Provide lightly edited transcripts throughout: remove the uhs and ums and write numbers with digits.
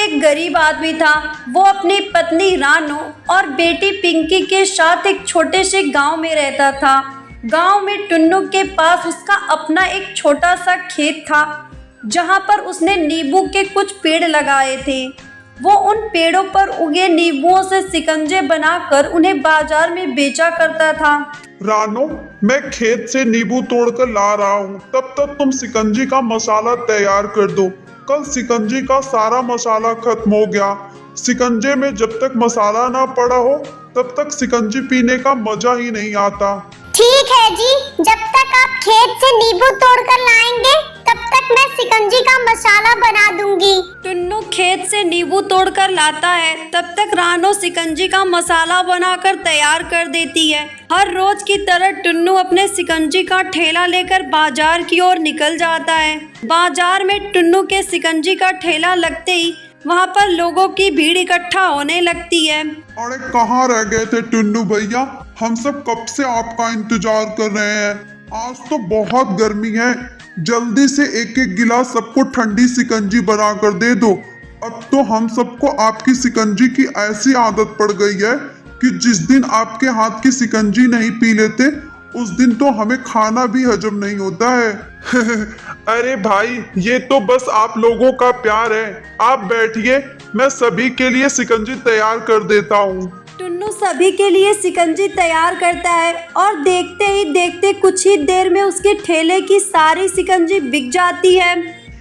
एक गरीब आदमी था। वो अपनी पत्नी रानो और बेटी पिंकी के साथ एक छोटे से गांव में रहता था। गांव में टुन्नू के पास उसका अपना एक छोटा सा खेत था, जहां पर उसने नींबू के कुछ पेड़ लगाए थे। वो उन पेड़ों पर उगे नींबुओं से शिकंजे बनाकर उन्हें बाजार में बेचा करता था। रानो, मैं खेत से नींबू तोड़कर ला रहा हूँ, तब तक तुम शिकंजी का मसाला तैयार कर दो। कल शिकंजी का सारा मसाला खत्म हो गया। शिकंजे में जब तक मसाला ना पड़ा हो तब तक शिकंजी पीने का मजा ही नहीं आता। ठीक है जी, जब तक आप खेत से नींबू तोड़कर लाएंगे तब तक मैं शिकंजी का मसाला बना दूंगी। टुन्नू खेत से नींबू तोड़कर लाता है, तब तक रानो शिकंजी का मसाला बनाकर तैयार कर देती है। हर रोज की तरह टुन्नू अपने शिकंजी का ठेला लेकर बाजार की ओर निकल जाता है। बाजार में टुन्नू के शिकंजी का ठेला लगते ही वहाँ पर लोगों की भीड़ इकट्ठा होने लगती है। अरे कहाँ रह गए थे टुन्नू भैया? हम सब कब से आपका इंतजार कर रहे हैं। आज तो बहुत गर्मी है, जल्दी से एक एक गिलास सबको ठंडी शिकंजी बना कर दे दो। अब तो हम सबको आपकी शिकंजी की ऐसी आदत पड़ गई है कि जिस दिन आपके हाथ की शिकंजी नहीं पी लेते उस दिन तो हमें खाना भी हजम नहीं होता है। अरे भाई, ये तो बस आप लोगों का प्यार है। आप बैठिए, मैं सभी के लिए शिकंजी तैयार कर देता हूँ। टुन्नू सभी के लिए शिकंजी तैयार करता है और देखते ही देखते कुछ ही देर में उसके ठेले की सारी शिकंजी बिक जाती है।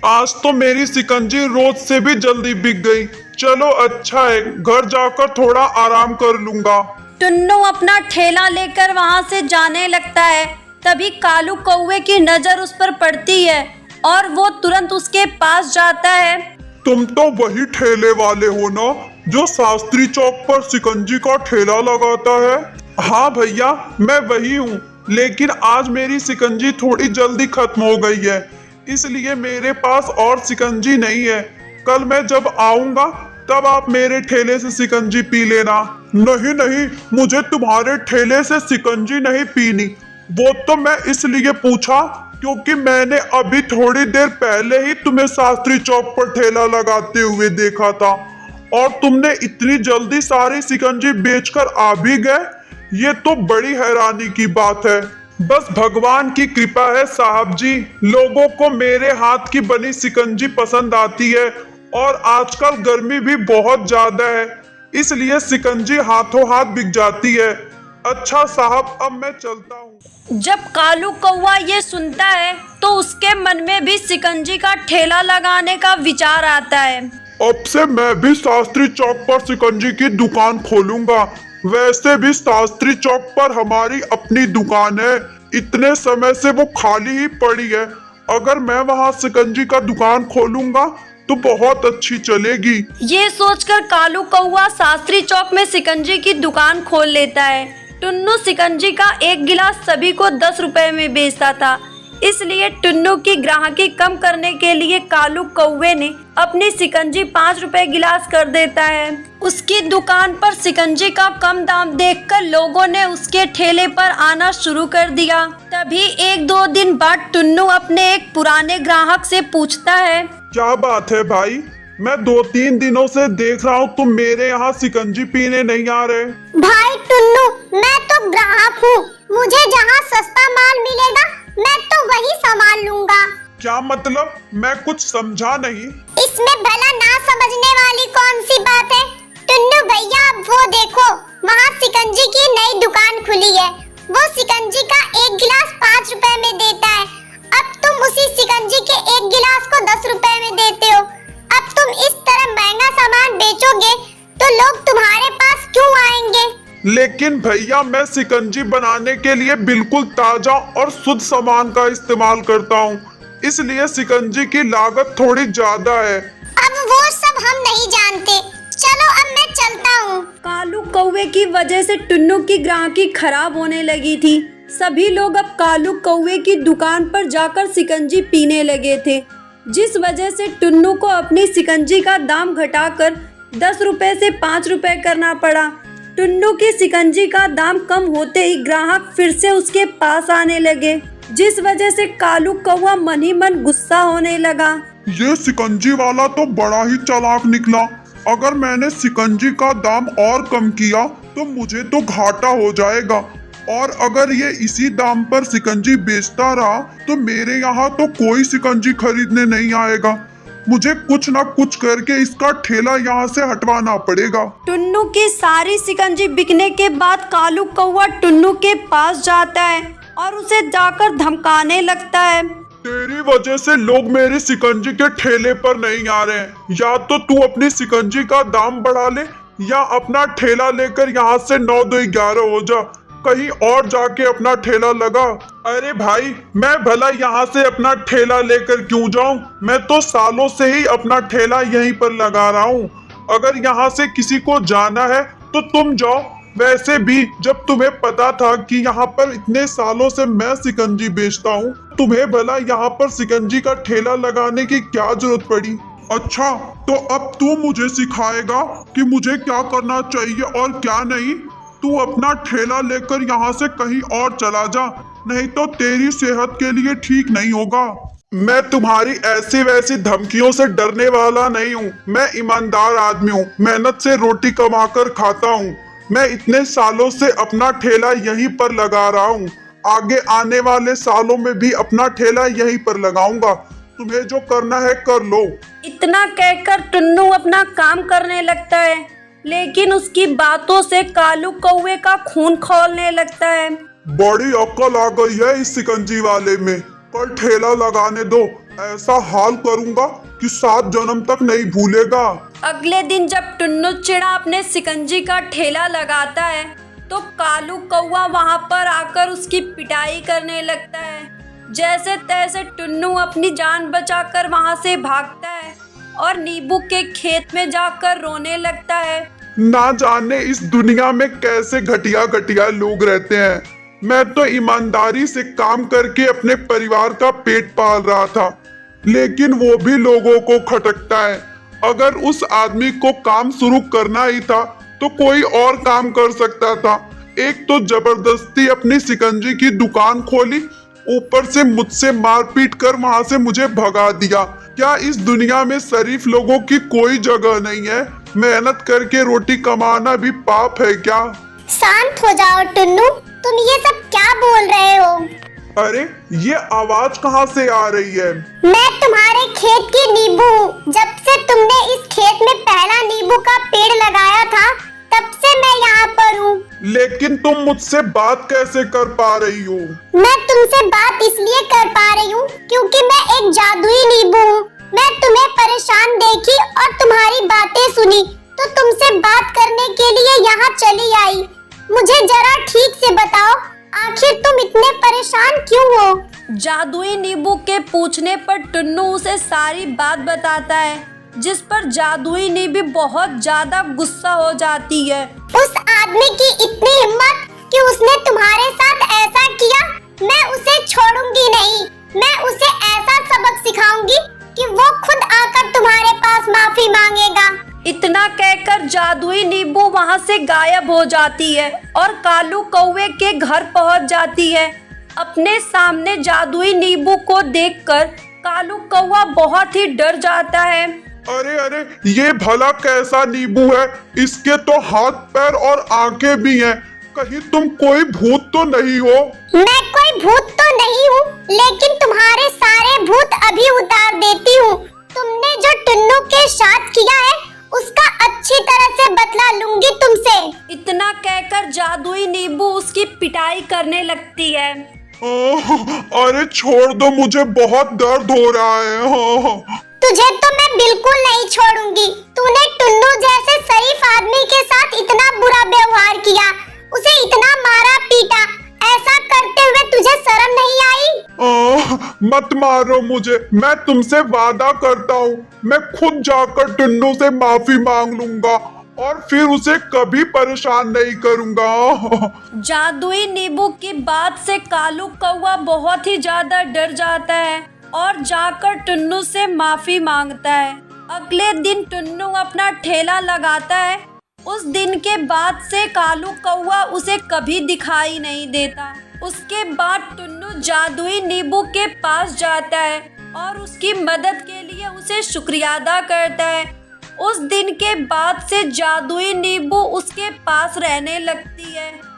आज तो मेरी शिकंजी रोज से भी जल्दी बिक गई। चलो अच्छा है, घर जाकर थोड़ा आराम कर लूंगा। टुन्नू अपना ठेला लेकर वहाँ से जाने लगता है। तभी कालू कौवे की नजर उस पर पड़ती है और वो तुरंत उसके पास जाता है। तुम तो वही ठेले वाले हो ना जो शास्त्री चौक पर शिकंजी का ठेला लगाता है? हाँ भैया, मैं वही हूँ, लेकिन आज मेरी शिकंजी थोड़ी जल्दी खत्म हो गई है, इसलिए मेरे पास और शिकंजी नहीं है। कल मैं जब आऊंगा तब आप मेरे ठेले से शिकंजी पी लेना। नहीं नहीं, मुझे तुम्हारे ठेले से शिकंजी नहीं पीनी। वो तो मैं इसलिए पूछा क्योंकि मैंने अभी थोड़ी देर पहले ही तुम्हें शास्त्री चौक पर ठेला लगाते हुए देखा था और तुमने इतनी जल्दी सारी शिकंजी बेचकर आ भी गए। ये तो बड़ी हैरानी की बात है। बस भगवान की कृपा है साहब जी, लोगों को मेरे हाथ की बनी शिकंजी पसंद आती है और आजकल गर्मी भी बहुत ज्यादा है, इसलिए शिकंजी हाथों हाथ बिक जाती है। अच्छा साहब, अब मैं चलता हूँ। जब कालू कौवा ये सुनता है तो उसके मन में भी शिकंजी का ठेला लगाने का विचार आता है। अब से मैं भी शास्त्री चौक पर शिकंजी की दुकान खोलूंगा। वैसे भी शास्त्री चौक पर हमारी अपनी दुकान है, इतने समय से वो खाली ही पड़ी है। अगर मैं वहाँ शिकंजी का दुकान खोलूंगा तो बहुत अच्छी चलेगी। ये सोचकर कालू कौवा शास्त्री चौक में शिकंजी की दुकान खोल लेता है। टुन्नू शिकंजी का एक गिलास सभी को 10 रुपए में बेचता था, इसलिए टुन्नू की ग्राहकी कम करने के लिए कालू कौवे ने अपनी शिकंजी 5 रुपए गिलास कर देता है। उसकी दुकान पर शिकंजी का कम दाम देखकर लोगों ने उसके ठेले पर आना शुरू कर दिया। तभी 1-2 दिन बाद टुन्नू अपने एक पुराने ग्राहक से पूछता है, क्या बात है भाई, मैं 2-3 दिनों से देख रहा हूँ तुम मेरे यहाँ शिकंजी पीने नहीं आ रहे। भाई टुन्नू, मैं तो ग्राहक हूँ, मुझे जहाँ सस्ता माल मिलेगा मैं तो वही सामान लूंगा। क्या मतलब? मैं कुछ समझा नहीं। इसमें भला ना समझने वाली कौन सी बात है? टुन्नू भैया, अब वो देखो, वहाँ शिकंजी की नई दुकान खुली है। वो शिकंजी का एक गिलास 5 रुपए में देता है। अब तुम उसी शिकंजी के एक गिलास को 10 रुपए में देते हो। अब तुम इस तरह महंगा सामान बेचोगे तो लोग तुम्हारे पास क्यों आएंगे? लेकिन भैया, मैं शिकंजी बनाने के लिए बिल्कुल ताजा और शुद्ध सामान का इस्तेमाल करता हूँ, इसलिए शिकंजी की लागत थोड़ी ज्यादा है। अब वो सब हम नहीं जानते, चलो अब मैं चलता हूँ। कालू कौवे की वजह से टुन्नू की ग्राहकी खराब होने लगी थी। सभी लोग अब कालू कौवे की दुकान पर जाकर शिकंजी पीने लगे थे, जिस वजह से टुन्नू को अपनी शिकंजी का दाम घटाकर 10 रुपए से 5 रुपए करना पड़ा। टुन्नू की शिकंजी का दाम कम होते ही ग्राहक फिर से उसके पास आने लगे, जिस वजह से कालू कौवा मन ही मन गुस्सा होने लगा। ये शिकंजी वाला तो बड़ा ही चालाक निकला। अगर मैंने शिकंजी का दाम और कम किया तो मुझे तो घाटा हो जाएगा, और अगर ये इसी दाम पर शिकंजी बेचता रहा तो मेरे यहाँ तो कोई शिकंजी खरीदने नहीं आएगा। मुझे कुछ ना कुछ करके इसका ठेला यहाँ से हटवाना पड़ेगा। टुन्नू की सारी शिकंजी बिकने के बाद कालू कौवा टुन्नू के पास जाता है और उसे जाकर धमकाने लगता है। तेरी वजह से लोग मेरी शिकंजी के ठेले पर नहीं आ रहे हैं। या तो तू अपनी शिकंजी का दाम बढ़ा ले या अपना ठेला लेकर यहाँ से 9 2 11 हो जा, कहीं और जाके अपना ठेला लगा। अरे भाई, मैं भला यहाँ से अपना ठेला लेकर क्यों जाऊं? मैं तो सालों से ही अपना ठेला यहीं पर लगा रहा हूँ। अगर यहाँ से किसी को जाना है तो तुम जाओ। वैसे भी जब तुम्हें पता था कि यहाँ पर इतने सालों से मैं शिकंजी बेचता हूँ, तुम्हें भला यहाँ पर शिकंजी का ठेला लगाने की क्या जरूरत पड़ी? अच्छा, तो अब तू मुझे सिखाएगा कि मुझे क्या करना चाहिए और क्या नहीं। तू अपना ठेला लेकर यहाँ से कहीं और चला जा, नहीं तो तेरी सेहत के लिए ठीक नहीं होगा। मैं तुम्हारी ऐसी वैसी धमकियों से डरने वाला नहीं हूँ। मैं ईमानदार आदमी हूँ, मेहनत से रोटी कमाकर खाता हूँ। मैं इतने सालों से अपना ठेला यहीं पर लगा रहा हूँ। आगे आने वाले सालों में भी अपना ठेला यहीं पर लगाऊंगा। तुम्हें जो करना है कर लो। इतना कहकर टुन्नू अपना काम करने लगता है, लेकिन उसकी बातों से कालू कौवे का खून खौलने लगता है। बड़ी अक्ल आ गई है इस शिकंजी वाले में। कल ठेला लगाने दो, ऐसा हाल करूंगा कि 7 जन्म तक नहीं भूलेगा। अगले दिन जब टुन्नू चिड़ा अपने शिकंजी का ठेला लगाता है तो कालू कौवा वहां पर आकर उसकी पिटाई करने लगता है। जैसे तैसे टुन्नू अपनी जान बचाकर वहां से भागता है और नींबू के खेत में जाकर रोने लगता है। ना जाने इस दुनिया में कैसे घटिया घटिया लोग रहते हैं। मैं तो ईमानदारी से काम करके अपने परिवार का पेट पाल रहा था, लेकिन वो भी लोगों को खटकता है। अगर उस आदमी को काम शुरू करना ही था तो कोई और काम कर सकता था। एक तो जबरदस्ती अपनी शिकंजी की दुकान खोली, ऊपर से मुझसे मारपीट कर वहां से मुझे भगा दिया। क्या इस दुनिया में शरीफ लोगों की कोई जगह नहीं है? मेहनत करके रोटी कमाना भी पाप है क्या? शांत हो जाओ टुन्नू, तुम ये सब क्या बोल रहे हो? अरे, ये आवाज कहाँ से आ रही है? मैं तुम्हारे खेत की नींबू हूँ। जब से तुमने इस खेत में पहला नींबू का पेड़ लगाया था, तब से मैं यहाँ पर हूँ। लेकिन तुम मुझसे बात कैसे कर पा रही हो? मैं तुमसे बात इसलिए कर पा रही हूँ क्योंकि मैं एक जादुई नींबू हूँ। मैं तुम्हें परेशान देखी और तुम्हारी बातें सुनी तो तुमसे बात करने के लिए यहाँ चली आई। मुझे जरा ठीक से बताओ, आखिर तुम इतने परेशान क्यों हो? जादुई नींबू के पूछने पर टुन्नू उसे सारी बात बताता है, जिस पर जादुई नींबू बहुत ज्यादा गुस्सा हो जाती है। उस आदमी की इतनी हिम्मत कि उसने तुम्हारे साथ ऐसा किया, मैं उसे छोड़ूंगी नहीं। मैं उसे ऐसा सबक सिखाऊंगी कि वो खुद आकर तुम्हारे पास माफी मांगेगा। इतना कहकर जादुई नींबू वहां से गायब हो जाती है और कालू कौवे के घर पहुंच जाती है। अपने सामने जादुई नींबू को देखकर कालू कौवा बहुत ही डर जाता है। अरे अरे, ये भला कैसा नींबू है? इसके तो हाथ पैर और आंखें भी हैं। कहीं तुम कोई भूत तो नहीं हो? मैं कोई भूत तो नहीं हूँ, लेकिन तुम्हारे सारे भूत अभी उतार देती हूँ। तुमने जो टुन्नू के साथ किया है उसका अच्छी तरह से बदला लूंगी तुमसे। इतना कहकर जादुई नींबू उसकी पिटाई करने लगती है। अरे छोड़ दो, मुझे बहुत दर्द हो रहा है। तुझे तो मैं बिल्कुल नहीं छोड़ूंगी। तूने टुन्नू जैसे शरीफ आदमी के साथ इतना बुरा व्यवहार किया, उसे इतना मारा पीटा, ऐसा करते हुए तुझे शर्म नहीं आई? मत मारो मुझे, मैं तुमसे वादा करता हूँ मैं खुद जाकर टुन्नू से माफी मांग लूंगा और फिर उसे कभी परेशान नहीं करूंगा। जादुई नींबू की बात से कालू कौवा बहुत ही ज्यादा डर जाता है और जाकर टुन्नू से माफी मांगता है। अगले दिन टुन्नू अपना ठेला लगाता है। उस दिन के बाद से कालू कौवा उसे कभी दिखाई नहीं देता। उसके बाद टुन्नू जादुई नींबू के पास जाता है और उसकी मदद के लिए उसे शुक्रिया अदा करता है। उस दिन के बाद से जादुई नींबू उसके पास रहने लगती है।